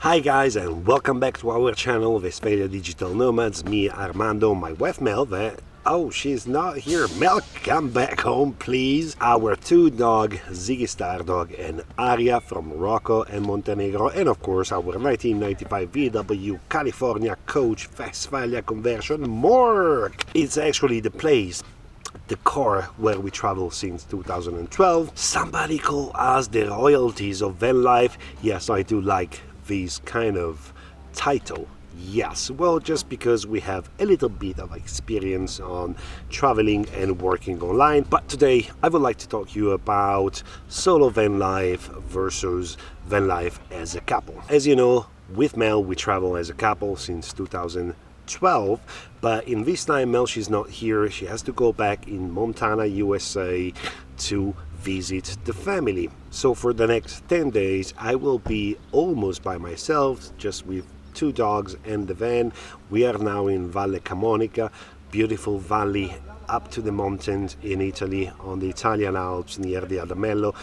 Hi guys and welcome back to our channel Westphalia Digital Nomads. Me Armando, my wife Mel. Oh, she's not here. Mel, come back home please. Our two dog, Ziggy Stardog and Aria from Morocco and Montenegro, and of course our 1995 VW California Coach Westphalia conversion Mork. It's actually the car where we travel since 2012. Somebody call us the royalties of Vanlife. Yes, I do like this kind of title. Yes, well, just because we have a little bit of experience on traveling and working online. But today I would like to talk to you about solo van life versus van life as a couple. As you know, with Mel we travel as a couple since 2012, but in this time Mel, she's not here. She has to go back in Montana, USA to visit the family. So for the next 10 days I will be almost by myself, just with two dogs and the van. We are now in Valle Camonica, beautiful valley up to the mountains in Italy, on the Italian Alps near the Adamello.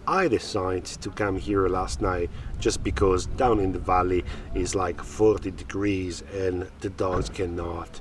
I decided to come here last night just because down in the valley is like 40 degrees and the dogs cannot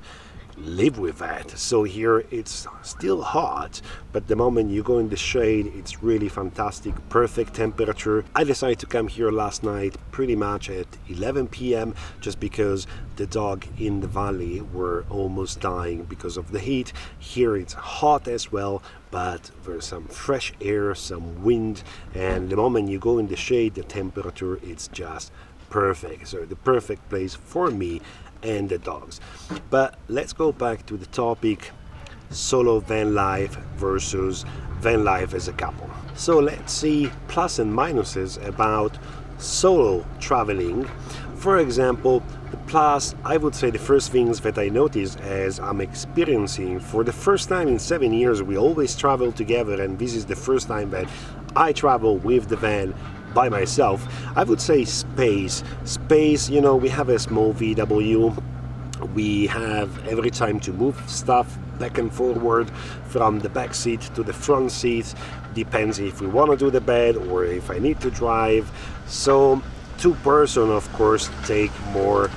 live with that. So here it's still hot, but the moment you go in the shade it's really fantastic, perfect temperature. I decided to come here last night pretty much at 11 p.m. just because the dog in the valley were almost dying because of the heat. Here it's hot as well, but there's some fresh air, some wind, and the moment you go in the shade the temperature it's just perfect. So the perfect place for me and the dogs. But let's go back to the topic, solo van life versus van life as a couple. So let's see plus and minuses about solo traveling. For example, the plus, I would say the first things that I noticed as I'm experiencing for the first time in 7 years, we always travel together, and this is the first time that I travel with the van by myself. I would say space, we have a small VW. We have every time to move stuff back and forward from the back seat to the front seat, depends if we want to do the bed or if I need to drive. So two person of course take more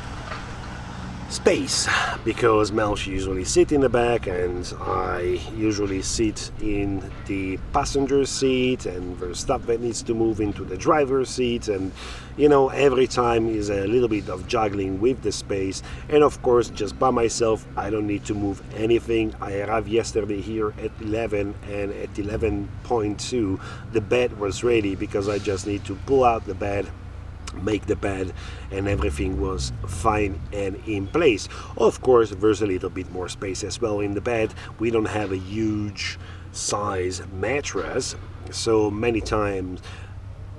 space, because Mel, she usually sit in the back and I usually sit in the passenger seat, and there's stuff that needs to move into the driver's seat, and every time is a little bit of juggling with the space. And of course just by myself I don't need to move anything. I arrived yesterday here at 11, and at 11:2 the bed was ready because I just need to pull out the bed, make the bed, and everything was fine and in place. Of course there's a little bit more space as well in the bed. We don't have a huge size mattress, so many times,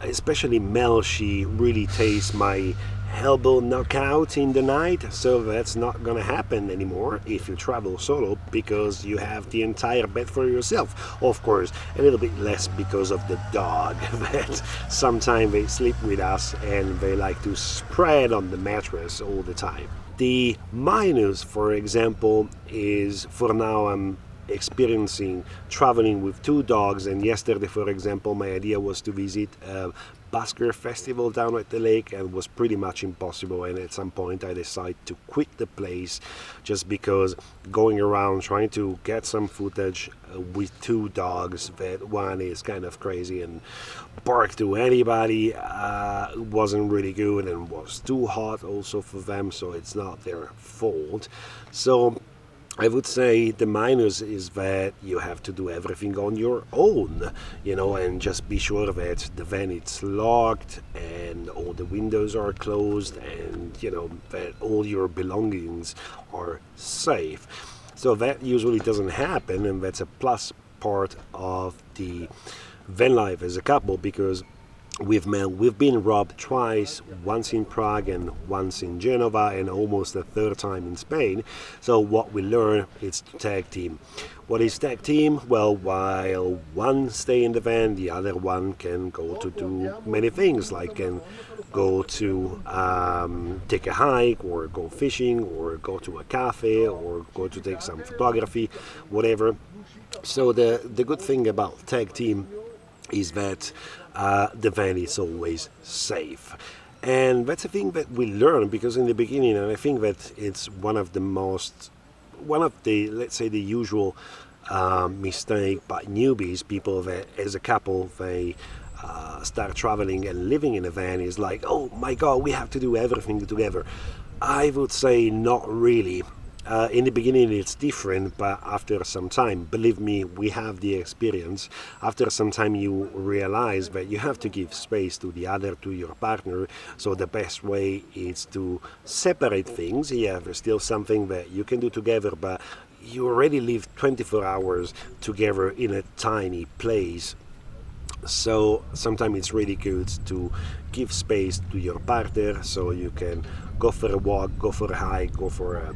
especially Mel, she really tastes my elbow knockout in the night. So that's not gonna happen anymore if you travel solo, because you have the entire bed for yourself. Of course a little bit less because of the dog that sometimes they sleep with us and they like to spread on the mattress all the time. The minus, for example, is for now I'm experiencing traveling with two dogs, and yesterday for example my idea was to visit a Basker festival down at the lake, and was pretty much impossible, and at some point I decided to quit the place just because going around trying to get some footage with two dogs, that one is kind of crazy and bark to anybody, wasn't really good and was too hot also for them, so it's not their fault. So I would say the minus is that you have to do everything on your own, and just be sure that the van is locked and all the windows are closed, and that all your belongings are safe. So that usually doesn't happen, and that's a plus part of the van life as a couple, because with Mel, we've been robbed twice, once in Prague and once in Genova, and almost a third time in Spain. So what we learn is to tag team. What is tag team? Well, while one stay in the van, the other one can go to do many things, like can go to take a hike, or go fishing, or go to a cafe, or go to take some photography, whatever. So the good thing about tag team is that the van is always safe. And that's a thing that we learn, because in the beginning, and I think that it's one of the, let's say, the usual mistake by newbies, people that as a couple, they start traveling and living in a van, is like, oh my god, we have to do everything together. I would say not really. In the beginning it's different, but after some time, believe me, we have the experience, after some time you realize that you have to give space to the other, to your partner. So the best way is to separate things. Yeah, there's still something that you can do together, but you already live 24 hours together in a tiny place. So sometimes it's really good to give space to your partner, so you can go for a walk, go for a hike, go for a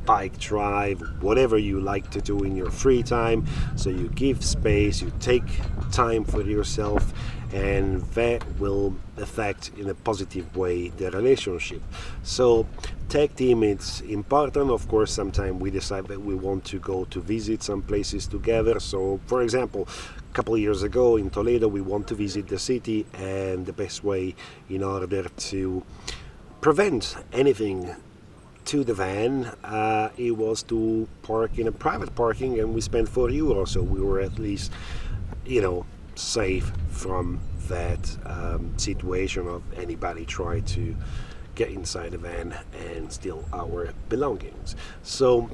bike drive, whatever you like to do in your free time. So you give space, you take time for yourself, and that will affect in a positive way the relationship. So tag team, it's important. Of course, sometimes we decide that we want to go to visit some places together. So for example, a couple of years ago in Toledo, we want to visit the city, and the best way in order to prevent anything to the van, it was to park in a private parking, and we spent €4, so we were at least, safe from that situation of anybody try to get inside the van and steal our belongings. So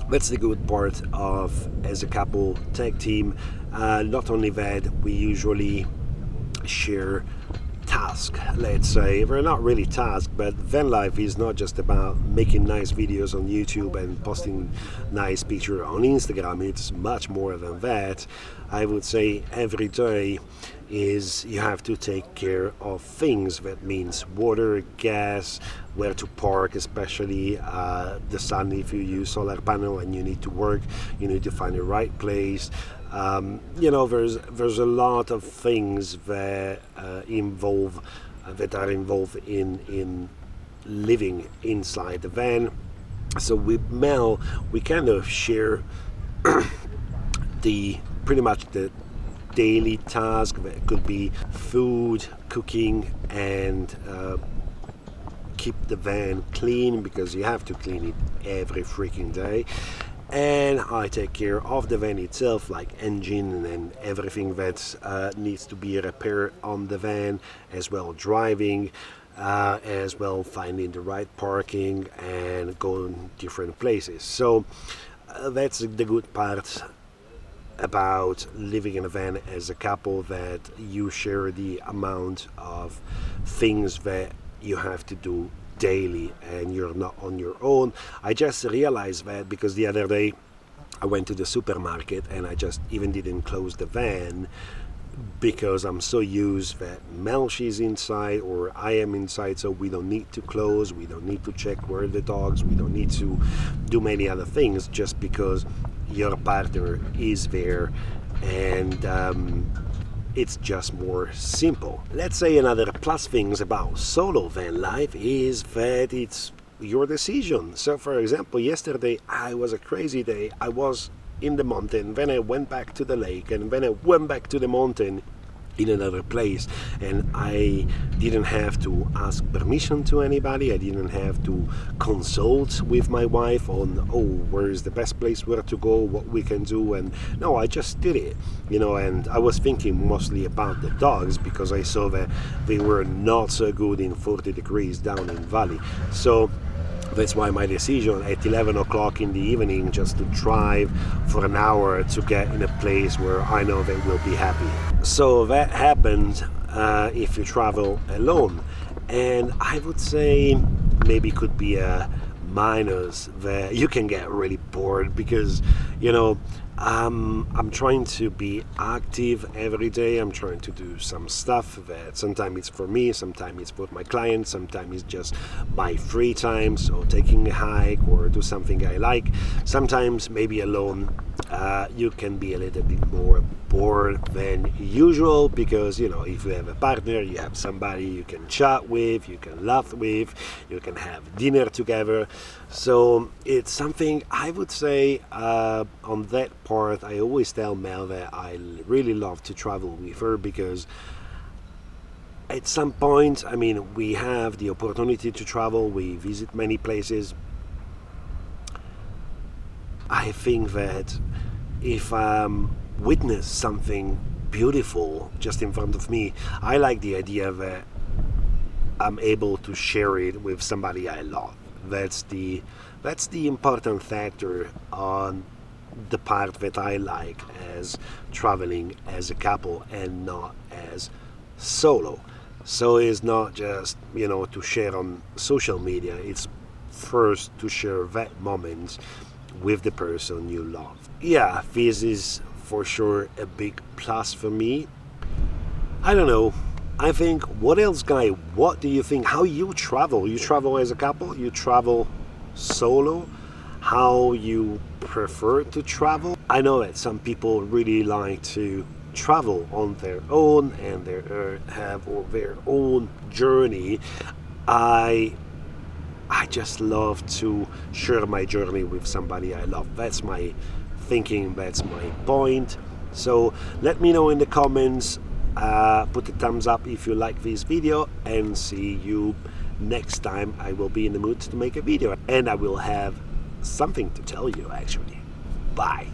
that's the good part of as a couple tag team. Not only that, we usually share task. Let's say they're not really tasks, but Vanlife is not just about making nice videos on YouTube and posting nice pictures on Instagram. It's much more than that. I would say every day is you have to take care of things. That means water, gas, where to park, especially the sun. If you use solar panel and you need to work, you need to find the right place. There's a lot of things that are involved in living inside the van. So with Mel, we kind of share pretty much the daily task. That could be food, cooking, and keep the van clean, because you have to clean it every freaking day. And I take care of the van itself, like engine and everything that needs to be repaired on the van, as well driving, as well finding the right parking and going different places. So that's the good part about living in a van as a couple, that you share the amount of things that you have to do daily, and you're not on your own. I just realized that because the other day I went to the supermarket and I just even didn't close the van, because I'm so used that Mel, she's inside or I am inside, so we don't need to close, we don't need to check where the dogs, we don't need to do many other things, just because your partner is there, and it's just more simple. Let's say another plus things about solo van life is that it's your decision. So for example, yesterday I was a crazy day. I was in the mountain, then I went back to the lake, and then I went back to the mountain in another place, and I didn't have to ask permission to anybody. I didn't have to consult with my wife on where is the best place where to go, what we can do, and no, I just did it, and I was thinking mostly about the dogs, because I saw that they were not so good in 40 degrees down in Valley. So that's why my decision at 11 o'clock in the evening, just to drive for an hour to get in a place where I know they will be happy. So that happened if you travel alone. And I would say maybe could be a minus that you can get really bored, because I'm trying to be active every day. I'm trying to do some stuff that sometimes it's for me, sometimes it's for my clients, sometimes it's just my free time, so taking a hike or do something I like. Sometimes maybe alone you can be a little bit more bored than usual, because if you have a partner, you have somebody you can chat with, you can laugh with, you can have dinner together. So it's something I would say on that part. I always tell Mel that I really love to travel with her, because At some point, I mean, we have the opportunity to travel, we visit many places. I think that if I witness something beautiful just in front of me, I like the idea that I'm able to share it with somebody I love. That's the important factor on the part that I like as traveling as a couple and not as solo. So it's not just, to share on social media. It's first to share that moment with the person you love. Yeah, this is for sure a big plus for me. I don't know. I think, what else, Guy? What do you think? How you travel? You travel as a couple? You travel solo? How you prefer to travel? I know that some people really like to travel on their own and have their own journey. I I just love to share my journey with somebody I love. That's my thinking, that's my point. So let me know in the comments, put a thumbs up if you like this video, and see you next time. I will be in the mood to make a video, and I will have something to tell you actually. Bye.